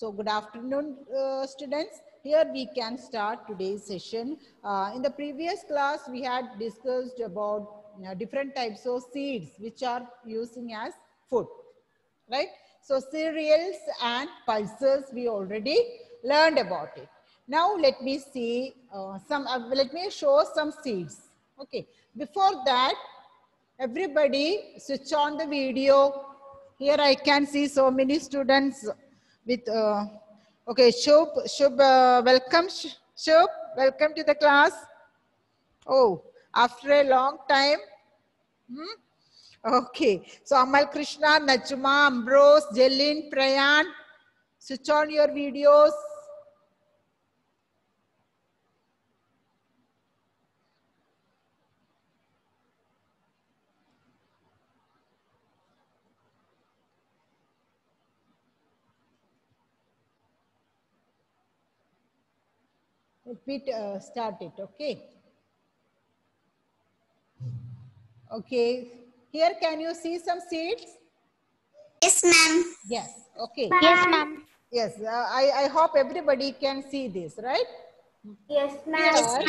So good afternoon, students. Here we can start today's session. In the previous class, we had discussed about different types of seeds which are using as food, right? So cereals and pulses, we already learned about it. Now let me see let me show some seeds. Okay. Before that, everybody switch on the video. Here I can see so many students with, okay, Shub, welcome, Shub, welcome to the class. Oh, after a long time. Okay, so Amal Krishna, Najma, Ambrose, Jelin, Prayan, switch on your videos. Let me start it, okay? Okay, here can you see some seeds? Yes, ma'am. Yes, okay. Yes, ma'am. Yes, I hope everybody can see this, right? Yes, Here, ma'am.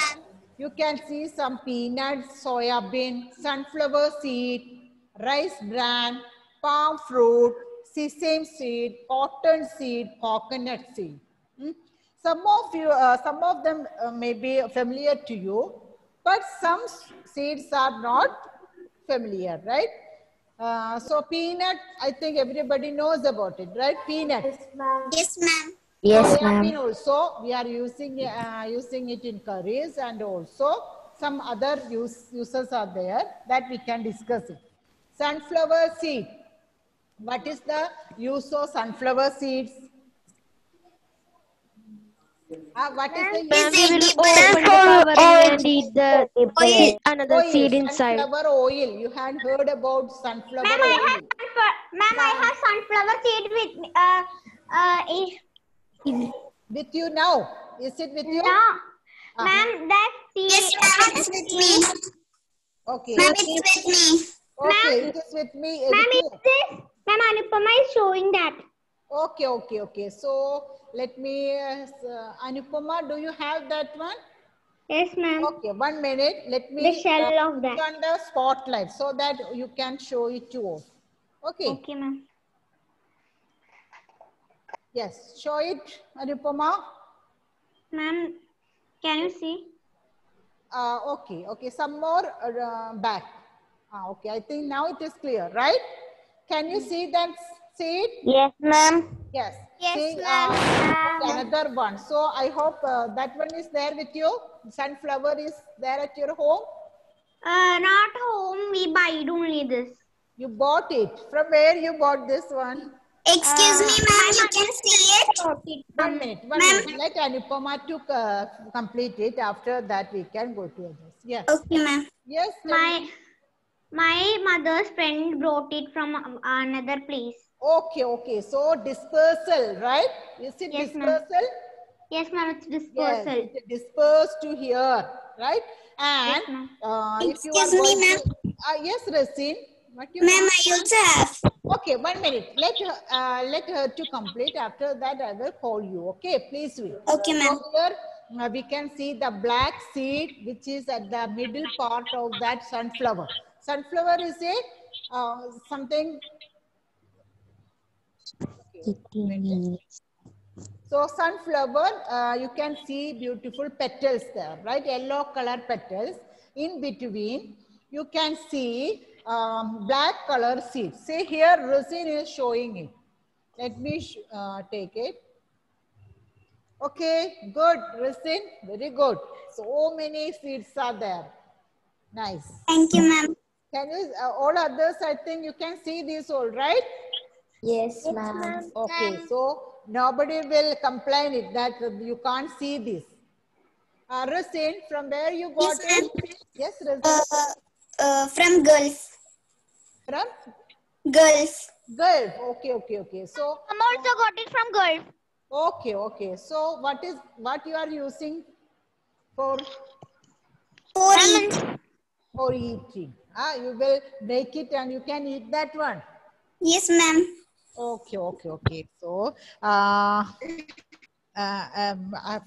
you can see some peanuts, soya bean, sunflower seed, rice bran, palm fruit, sesame seed, cotton seed, coconut seed. Some of them may be familiar to you, but some seeds are not familiar, right? So peanut, I think everybody knows about it, right? Peanut. Yes, ma'am. Yes, soya also, we are using it in curries, and also some other uses are there that we can discuss it. Sunflower seed. What is the use of sunflower seeds? What is the use? We will open the covering and eat the another Oil, seed inside. sunflower oil. You had heard about sunflower Ma'am, oil. I have sunflower seed with With you now? Is it with you? no. Ma'am, that seed. Yes, ma'am, it's with me. Okay. Ma'am, it's with me. Okay, it is with me. Ma'am, is this? Ma'am, Anupama is showing that. Okay. So let me, Anupama, do you have that one? Yes, ma'am. Okay, 1 minute. Let me The shell of that. put on the spotlight so that you can show it to us. Okay. Okay, ma'am. Yes, show it, Anupama. Ma'am, can you see? Okay. Some more back. Okay, I think now it is clear, right? Can you see that seed? Yes, ma'am. Yes. Yes, See, ma'am. another one. So I hope that one is there with you. Sunflower is there at your home. Not home. We buy only this. You bought it. From where you bought this one? Excuse me, ma'am. You can see it. 1 minute. Let Anupama to complete it. After that, we can go to others. Yes. Okay, ma'am. Yes. My mother's friend brought it from another place. Okay. So dispersal, right? Is it Yes, dispersal? Yes, ma'am. It's dispersal. Yes, it dispersed to here, right? And Yes, if you are going to, yes, Rasin. Ma'am, I also have. Okay, 1 minute. Let her to complete. After that, I will call you. Okay, please wait. Okay, ma'am. So here we can see the black seed, which is at the middle part of that sunflower. Sunflower is a something. Okay, so sunflower, you can see beautiful petals there, right? Yellow color petals. In between, you can see black color seeds. See here, resin is showing it. Let me take it. Okay, good, resin, very good. So many seeds are there. Nice. Thank you, ma'am. Can you, all others, I think you can see this all, right? Yes, ma'am. Okay, so nobody will complain it that you can't see this. Rasin, from where you got it? Yes, Rasin. From Gulf. From Gulf. Gulf. Okay. So I'm also got it from Gulf. okay. So what you are using for eating? You will make it and you can eat that one. Yes, ma'am. Okay, okay, okay. So,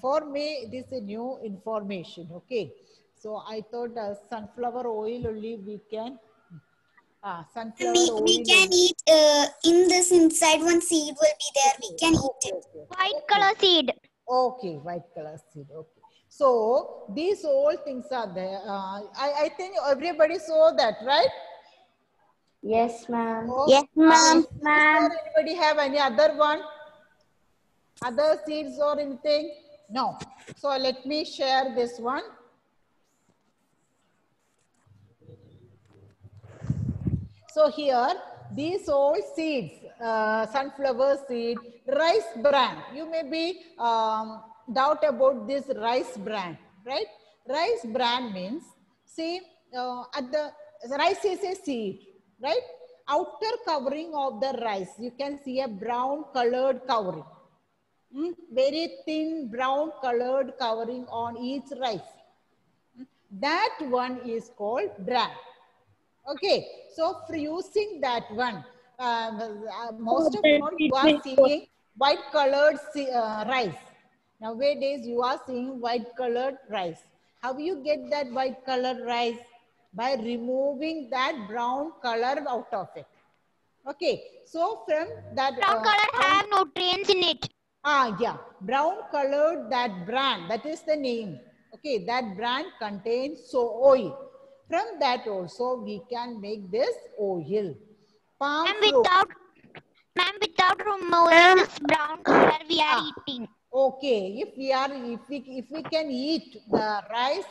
for me, this is a new information. Okay. So I thought sunflower oil only we can. Sunflower We oil can only. eat in this inside one seed will be there. We can eat Okay, it. okay, White okay. color seed. Okay, white color seed. Okay. So these all things are there. I think everybody saw that, right? Yes, ma'am. So, Yes, ma'am. is there anybody have any other one? Other seeds or anything? No. So let me share this one. So here, these all seeds, sunflower seed, rice bran. You may be doubt about this rice bran, right? Rice bran means, see, at the rice is a seed, right? Outer covering of the rice, you can see a brown colored covering. Very thin brown colored covering on each rice. That one is called bran. Okay, so for using that one, most of all you are seeing white colored rice. Nowadays you are seeing white colored rice. How you get that white colored rice? By removing that brown color out of it. Okay, so from that Brown color have nutrients in it. yeah, brown colored that bran, that is the name. Okay, that bran contains oil. From that also we can make this oil. Palm And fruit. without removing this brown color we are eating. Okay, if we can eat the rice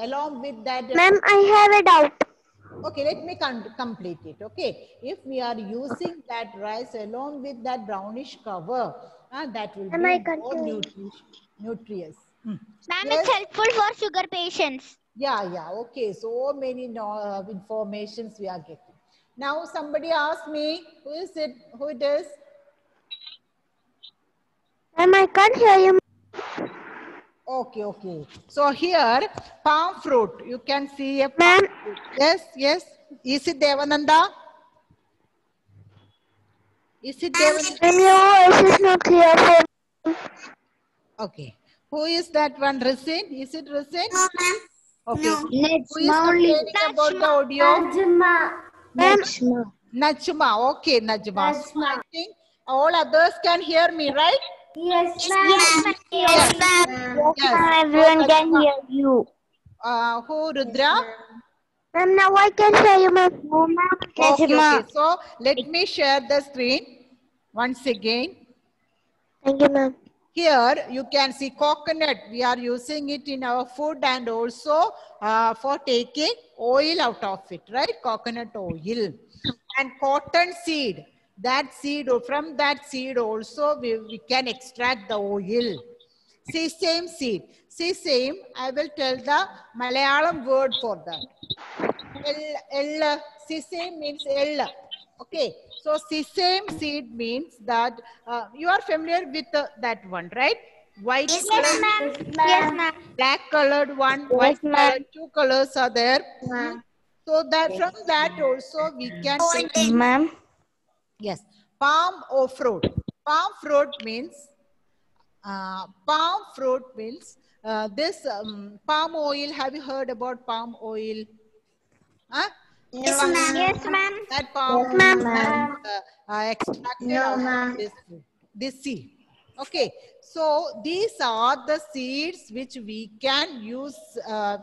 along with that. Ma'am, I have a doubt. Okay, let me complete it. Okay, if we are using that rice along with that brownish cover, that will be more nutritious. Ma'am, Yes. it's helpful for sugar patients. Yeah. Okay, so many informations we are getting. Now somebody asked me, who is it? Who it is? Ma'am, I can't hear you. Okay. So here, palm fruit. You can see a Ma'am. palm fruit. Yes. Is it Devananda? Is it Devananda? Ma'am, your voice is not clear for Okay. Who is that one? Rasin? Is it Rasin? No, ma'am. Okay. No. Who is complaining about the audio? Najma. Okay, Najma. So I think all others can hear me, right? Yes, Yes, ma'am. Yes. Everyone can hear you. Who, Rudra? Ma'am, now I can hear you, ma'am. No, ma'am. Okay. So let me share the screen once again. Thank you, ma'am. Here you can see coconut. We are using it in our food and also for taking oil out of it, right? Coconut oil. And cotton seed. That seed, from that seed also we can extract the oil. See, same seed. See, same. I will tell the Malayalam word for that. Sesame means L. Okay, so sesame seed means that you are familiar with that one, right? White Yes, color, ma'am. Yes, ma'am. black colored one, white colored, two colors are there. So that from that also we can take, Ma'am. yes, palm or fruit. Palm fruit means this palm oil. Have you heard about palm oil? Huh? Yes, ma'am. Yes, ma'am. That palm extracted out of this seed. Okay, so these are the seeds which we can use,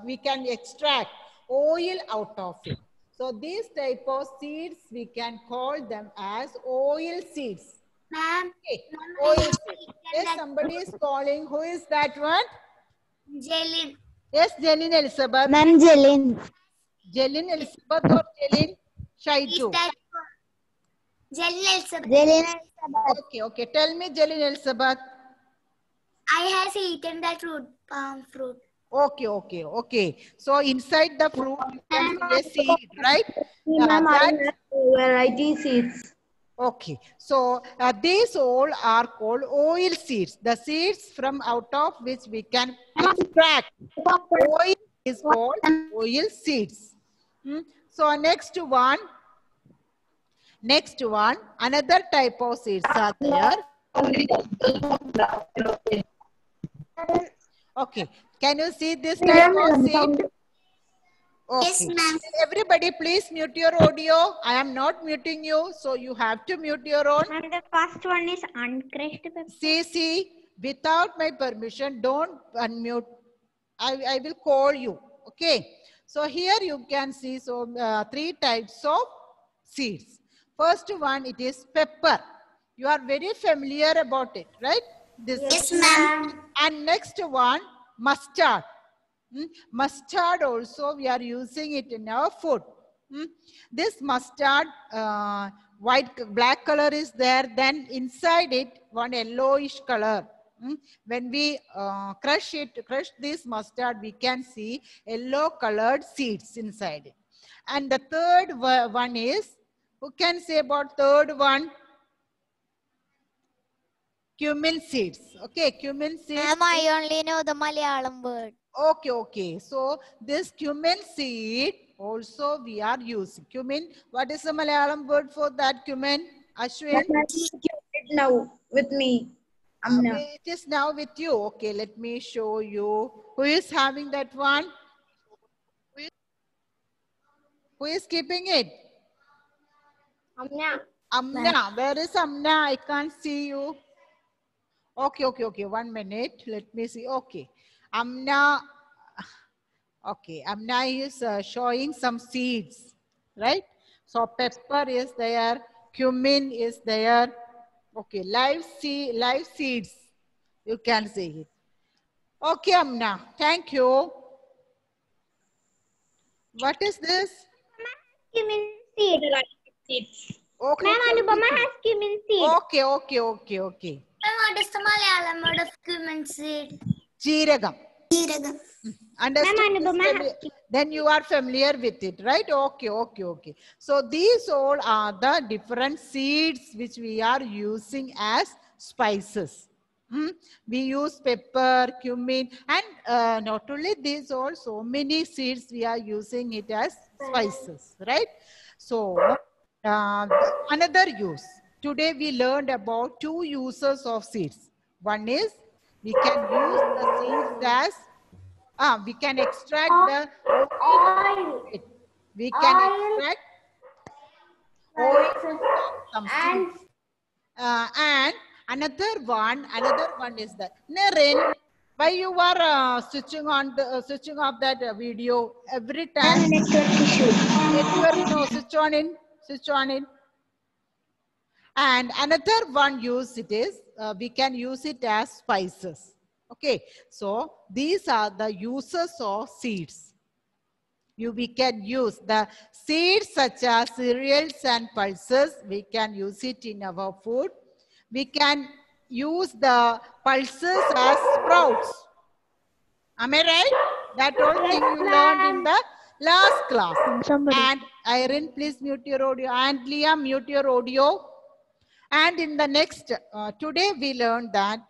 we can extract oil out of it. So these type of seeds, we can call them as oil seeds. Ma'am. Okay, oil seeds. Yes, somebody is calling. Who is that one? Jelly. Yes, Jelin Elizabeth. Ma'am, Jelin. Jelin Elizabeth or Jelin Shaitu? Jelly Elizabeth. Jelin. Okay. Tell me, Jelin Elizabeth. I have eaten that fruit, palm fruit. Okay. So inside the fruit, you can see a seed, right? Ma'am, I have variety seeds. Okay. So these all are called oil seeds. The seeds from out of which we can extract oil is called oil seeds. So next one, Next one, another type of seeds are there. Okay, can you see this type of seed? Yes, Okay. ma'am. Everybody, please mute your audio. I am not muting you, so you have to mute your own. And the first one is uncrushed pepper. See, without my permission, don't unmute. I will call you. Okay. So here you can see three types of seeds. First one, it is pepper. You are very familiar about it, right? This Yes, ma'am. and next one, mustard. Mustard also we are using it in our food. This mustard, black color is there. Then inside it, one yellowish color. When we crush this mustard, we can see yellow colored seeds inside it. And the third one is, who can say about third one? Cumin seeds. Okay, cumin seeds. Ma'am, I only know the Malayalam word. Okay. So this cumin seed also we are using. Cumin, what is the Malayalam word for that cumin? Ashwin? Now with me. Amna. It is now with you. Okay, let me show you. Who is having that one? Who is keeping it? Amna. Amna. Where is Amna? I can't see you. Okay. 1 minute. Let me see. Okay. Amna. Okay. Amna is showing some seeds, right? So pepper is there. Cumin is there. Okay. Live seeds. You can see it. Okay, Amna. Thank you. What is this? Cumin seed. Okay. Ma'am, Anupama has cumin seed. Okay. What is the Malayalam word of cumin seed? Jeeragam. Jeeragam. Understood? Ma'am, Anupama has Then you are familiar with it, right? Okay. So these all are the different seeds which we are using as spices. We use pepper, cumin, and not only these all, so many seeds we are using it as spices, right? So another use. Today we learned about two uses of seeds. One is we can use the seeds as we can extract the oil. We can extract oil from some seeds. And another one is that Naren, why you are switching off that video every time? Switch on in. And another one use it is we can use it as spices. Okay, so these are the uses of seeds. We can use the seeds such as cereals and pulses. We can use it in our food. We can use the pulses as sprouts. Am I right? That all thing you learned in the last class. And Irene, please mute your audio. And Liam, mute your audio. And in the next, today we learned that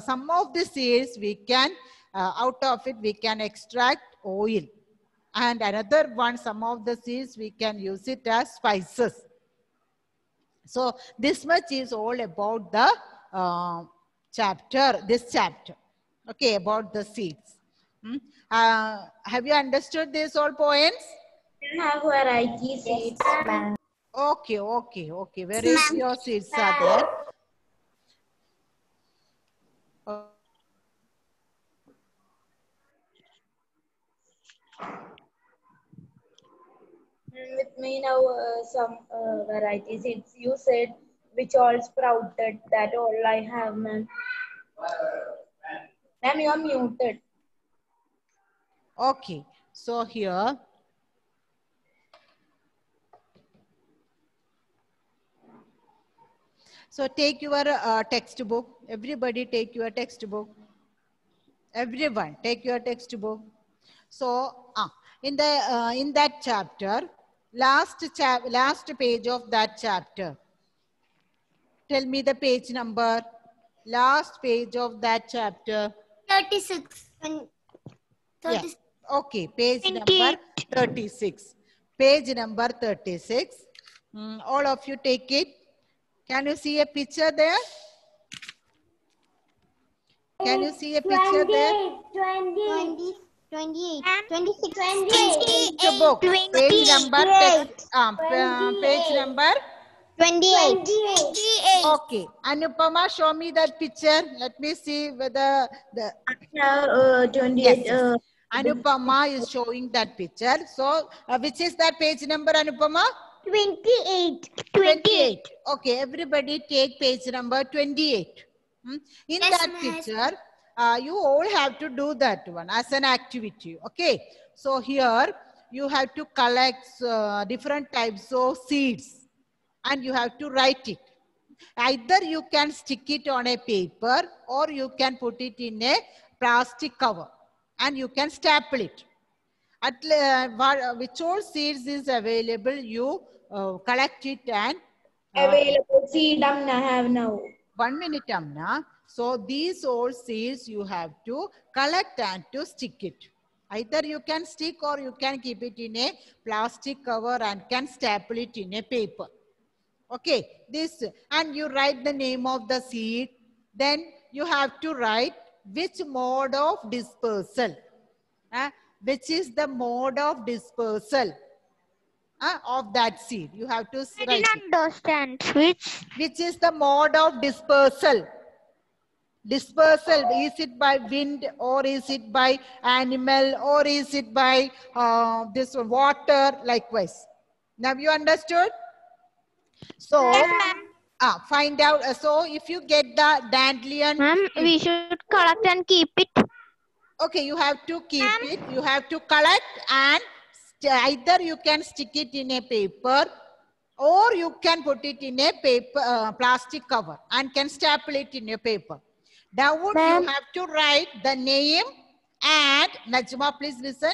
some of the seeds we can, out of it we can extract oil. And another one, some of the seeds we can use it as spices. So this much is all about the this chapter. Okay, about the seeds. Have you understood these all points? Have variety seeds. Okay. Variety of seeds are there. With me now some variety seeds. You said which all sprouted. That all I have, ma'am. Ma'am, you are muted. Okay, so here. So take your textbook. Everybody take your textbook. Everyone take your textbook. So in that chapter, last page of that chapter. Tell me the page number. Last page of that chapter. 36. Yeah. Okay, page number 36. Page number 36. All of you take it. Can you see a picture there? Can you see a picture there? 28. 26. The book. Page number. Page number. 28. Okay. Anupama, show me that picture. Let me see whether the 28. yes. Anupama is showing that picture. So, which is that page number, Anupama? 28. 28. Okay, everybody take page number 28. In that picture, you all have to do that one as an activity. Okay. So here you have to collect different types of seeds and you have to write it. Either you can stick it on a paper or you can put it in a plastic cover and you can staple it. Which all seeds is available, you collect it and Available seed I have now. 1 minute, Amna. So these all seeds you have to collect and to stick it. Either you can stick or you can keep it in a plastic cover and can staple it in a paper. Okay, this, and you write the name of the seed. Then you have to write which mode of dispersal. Which is the mode of dispersal of that seed. You have to I write didn't it. understand. Which? Which is the mode of dispersal? Dispersal, is it by wind or is it by animal or is it by this water, likewise. Now you understood? So, find out. So if you get the dandelion. Ma'am, we should collect and keep it. Okay, you have to keep it. You have to collect and either you can stick it in a paper or you can put it in a paper plastic cover and can staple it in a paper. Down you have to write the name and Najma, please listen.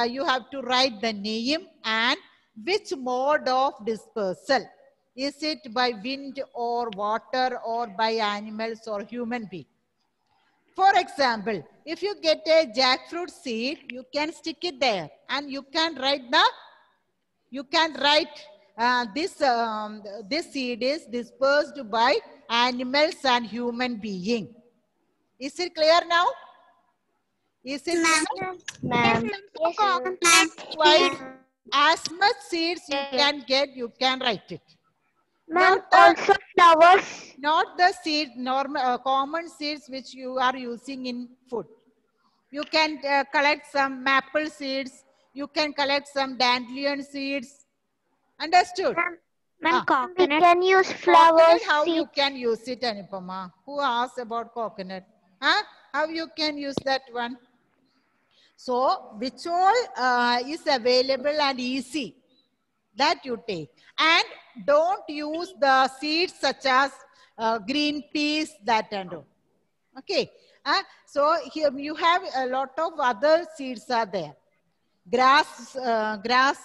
You have to write the name and which mode of dispersal. Is it by wind or water or by animals or human being? For example, if you get a jackfruit seed, you can stick it there and you can write this seed is dispersed by animals and human being. Is it clear now? Is it clear? Ma'am. Twice as much seeds you can get, you can write it. Ma'am, also flowers. Not the seed, normal, common seeds which you are using in food. You can collect some maple seeds. You can collect some dandelion seeds. Understood? Ma'am, coconut. We can use flowers. Coconut, how you can use it, Anupama? Who asked about coconut? How you can use that one? So, which all is available and easy, that you take. And don't use the seeds such as green peas, that and all. Okay. So here you have a lot of other seeds are there. Grass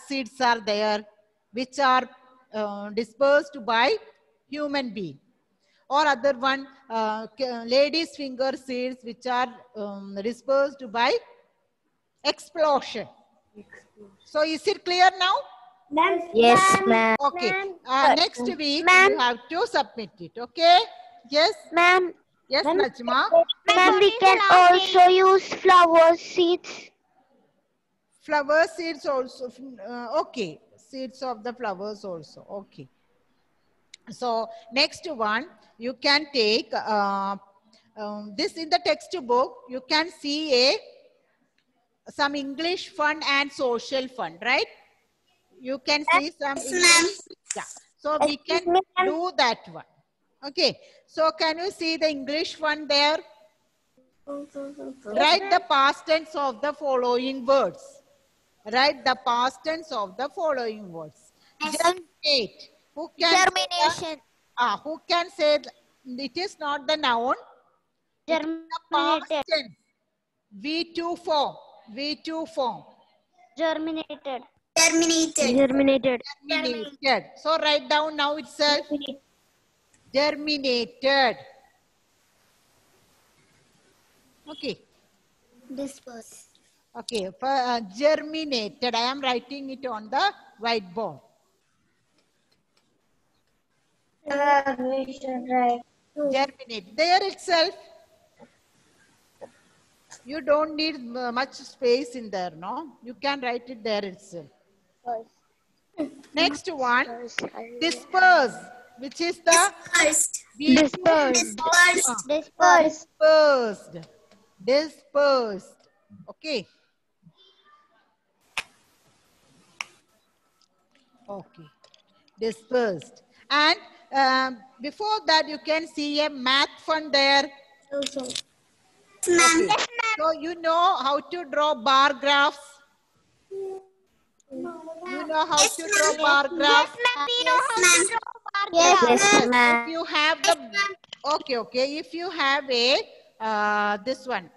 seeds are there, which are dispersed by human being. Or other one, ladies' finger seeds, which are dispersed by explosion. So is it clear now? Yes, ma'am. Okay. Next week you have to submit it. Okay. Yes. Ma'am. Yes, Najma. Ma'am, we can also use flower seeds. Flower seeds also. Okay. Seeds of the flowers also. Okay. So next one, you can take this in the textbook. You can see some English fun and social fun, right? You can see some English. Yeah. So we can do that one. Okay. So can you see the English one there? Write the past tense of the following words. Write the past tense of the following words. Germinate. Who can Germination. who can say it is not the noun? Germinated. The past tense. V2 form. V2 form. Germinated. Germinated. Germinated. Germinated. So write down now itself. Germinated. Okay. Disperse. Okay. For germinated, I am writing it on the whiteboard. We should write. Germinate. There itself. You don't need much space in there, no? You can write it there itself. Next one, disperse, which is the Dispersed. Dispersed. dispersed. Dispersed. Okay. Okay. Dispersed. And before that, you can see a math fund there. Okay. So you know how to draw bar graphs. You know how to draw bar graphs. Yes, ma'am. If you have the okay. If you have a this one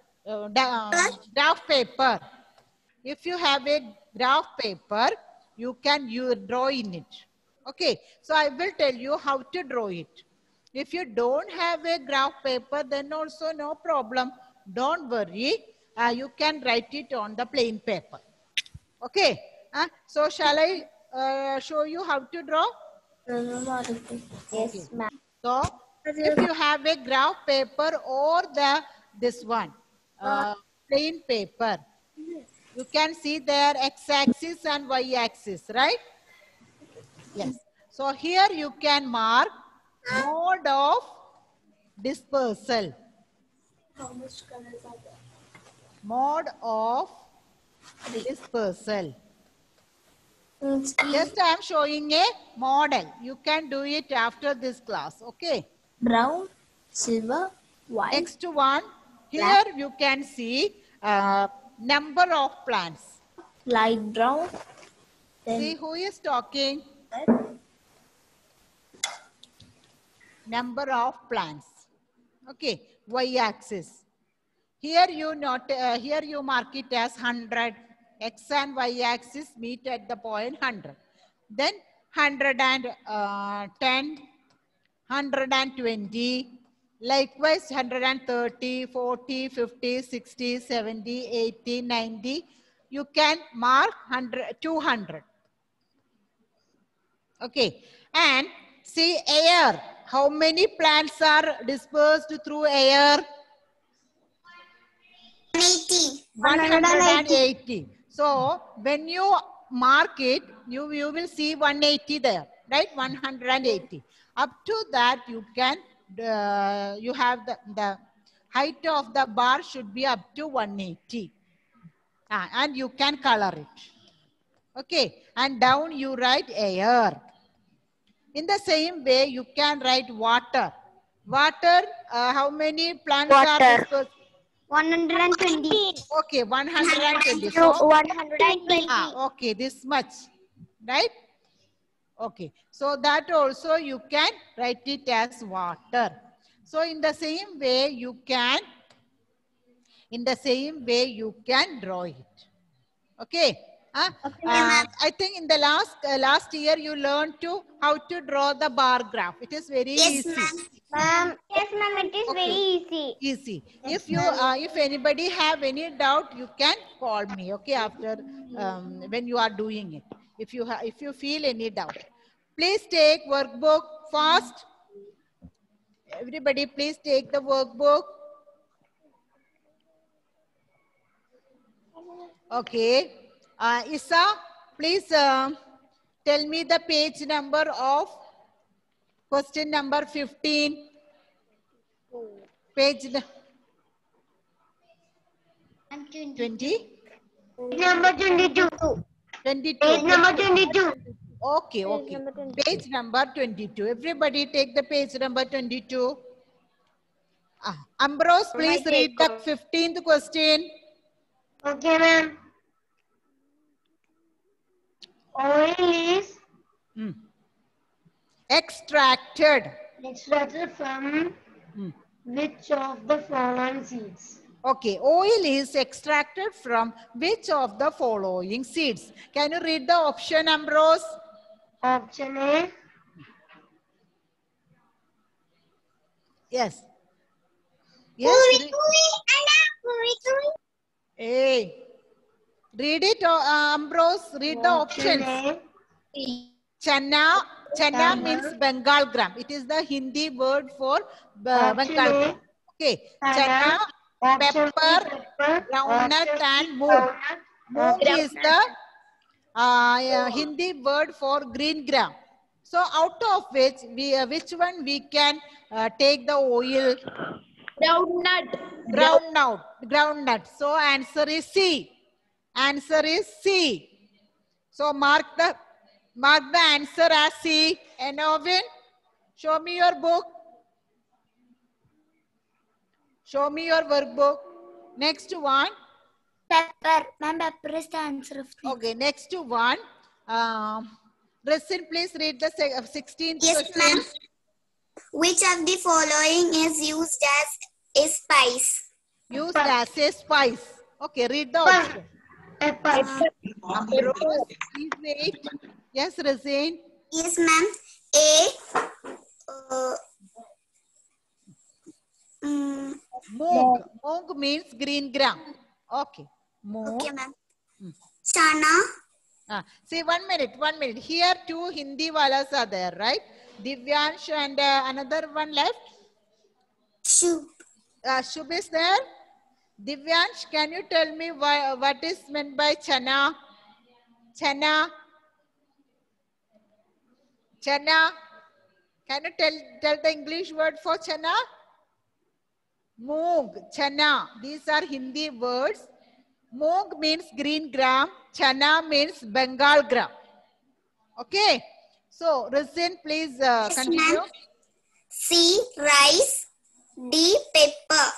graph paper, if you have a graph paper, you can draw in it. Okay, so I will tell you how to draw it. If you don't have a graph paper, then also no problem. Don't worry. You can write it on the plain paper. Okay. So shall I show you how to draw? Yes, ma'am. So if you have a graph paper or this one plain paper, you can see there x-axis and y-axis, right? Yes. So here you can mark mode of dispersal. How much colors are there? Mode of dispersal. Just I am showing a model. You can do it after this class. Okay. Brown, silver, white. Next one. Here you can see number of plants. Light brown. See who is talking? Number of plants. Okay. Y-axis. Here you mark it as 100. X and y-axis meet at the point 100. Then 110, 120, likewise 130, 40, 50, 60, 70, 80, 90. You can mark 200. Okay. And see air. How many plants are dispersed through air? 180. So when you mark it, you will see 180 there, right? 180. Up to that, you can you have the height of the bar should be up to 180, and you can color it. Okay, and down you write air. In the same way, you can write water. Water. How many plants are dispersed? 120. Okay, 120. No, So, 120. okay, this much, right? Okay, so that also you can write it as water. So in the same way you can draw it. Okay. I think in the last year you learned how to draw the bar graph. It is very easy. Yes, ma'am, it is very easy. Easy. If you if anybody have any doubt, you can call me. Okay, after when you are doing it. If you feel any doubt, please take workbook fast. Everybody, please take the workbook. Okay. Isa, please tell me the page number of question number 15. Page 20? Number 22. 22. Page number 22. Okay, okay. Page number 22. Everybody take the page number 22. Ambrose, please read the 15th question. Okay, ma'am. Oil is Extracted. from which of the following seeds? Okay, oil is extracted from which of the following seeds? Can you read the option, Ambrose? Option A. Yes. Yes. Hey. Read it, Ambrose. Read the options. Channa, Chana means Bengal gram. It is the Hindi word for Bengal gram. Okay. Chana, pepper, groundnut and moong. Moong is the Hindi word for green gram. So out of which one we can take the oil? Groundnut. So answer is C. Answer is C. So mark the answer as C. Enovin, show me your book. Show me your workbook. Next one. Pepper. Ma'am, pepper is the answer of the... Okay, next one. Listen, please read the 16th Yes, question. ma'am. Which of the following is used as a spice? Used as a spice. Okay, read the option. Ambrose, please wait. Yes, Razin. Yes, ma'am. Moong. Moong means green gram. Okay. Moong. Okay, ma'am. Chana. See, 1 minute. Here 2 Hindi walas are there, right? Divyansh and another one left. Shub. Shub is there. Divyansh, can you tell me what is meant by chana? Chana. Chana. Can you tell the English word for chana? Moong, chana. These are Hindi words. Moong means green gram. Chana means Bengal gram. Okay. So, Razin, please continue. C, rice. D, pepper.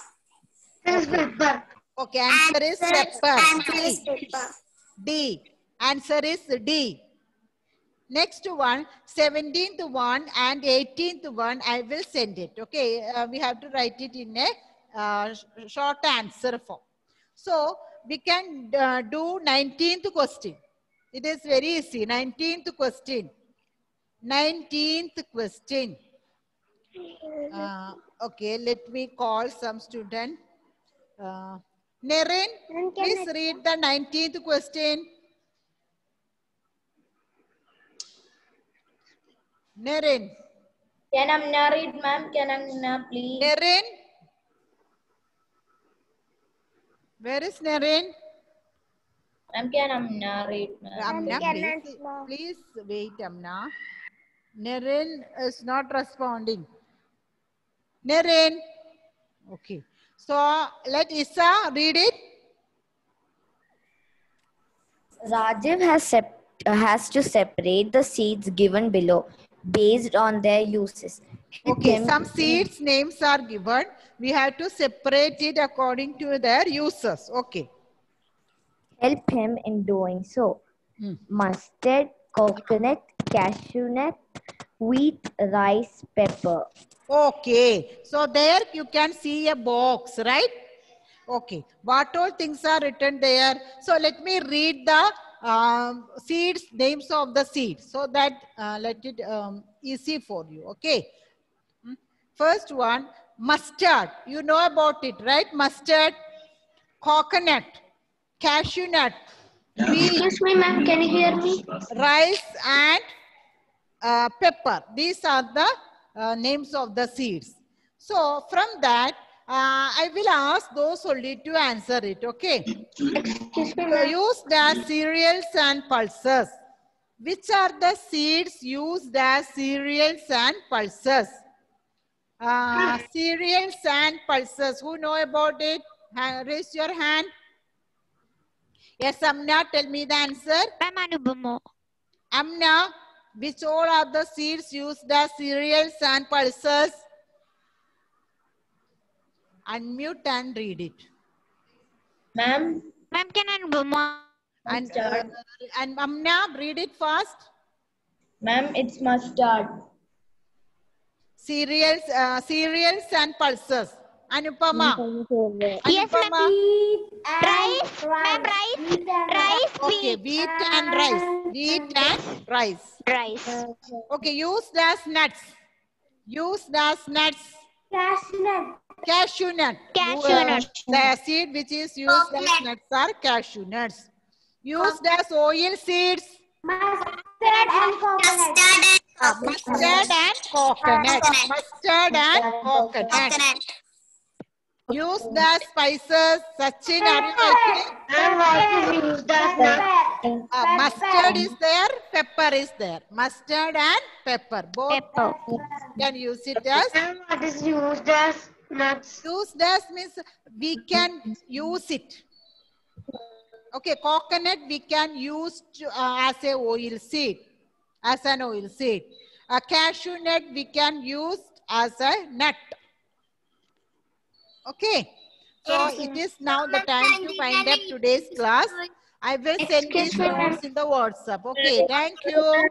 Okay, answer is pepper. Answer is pepper. D. Answer is D. Next one, 17th one and 18th one, I will send it. Okay, we have to write it in a short answer form. So, we can do 19th question. It is very easy. 19th question. 19th question. Okay, let me call some student. Naren, please read the 19th question. Naren. Can Amna read, ma'am? Can Amna please? Naren. Where is Naren? Ma'am, can Amna read, ma'am? Amna, please wait, Amna. Naren is not responding. Naren. Okay. So let Isa read it. Rajiv has to separate the seeds given below based on their uses. Okay, some seeds names are given. We have to separate it according to their uses. Okay. Help him in doing so. Mustard, coconut, cashew nut, wheat, rice, pepper. Okay. So there you can see a box, right? Okay. What all things are written there? So let me read the seeds, names of the seeds, so that let it easy for you. Okay. First one, mustard. You know about it, right? Mustard, coconut, cashew nut, wheat. Excuse me, ma'am. Can you hear me? Rice and pepper. These are the names of the seeds. So from that, I will ask those only to answer it. Okay. Excuse me, So ma'am. used as cereals and pulses. Which are the seeds used as cereals and pulses? Cereals and pulses. Who know about it? Raise your hand. Yes, Amna, tell me the answer. Ma'am, Anubhav. Amna, which all are the seeds used as cereals and pulses? Unmute and read it. Ma'am, Ma'am, can Anubhav? And Amna, read it fast. ma'am, it's mustard. Cereals and pulses. Anupama. Yes, Anupama. Rice, ma'am, rice, Okay, wheat and rice. Wheat and rice. rice. Okay, used as nuts. Used as nuts. Cashew nut. Cashew nut. The seed which is used as nuts are cashew nuts. Used as oil seeds. Mustard and Mustard and coconut. Mustard and coconut. Coconut. Use the spices. Sachin, are you writing? And what is used as nuts? Mustard is there, pepper is there. Mustard and pepper. Both Pepper. can use it as. And what is used as nuts? Used as means we can use it. Okay, coconut we can use as a oil seed, as an oil seed. A cashew nut we can use as a nut. Okay, so it is now the time to wind up today's class. I will send these notes in the WhatsApp. Okay, thank you.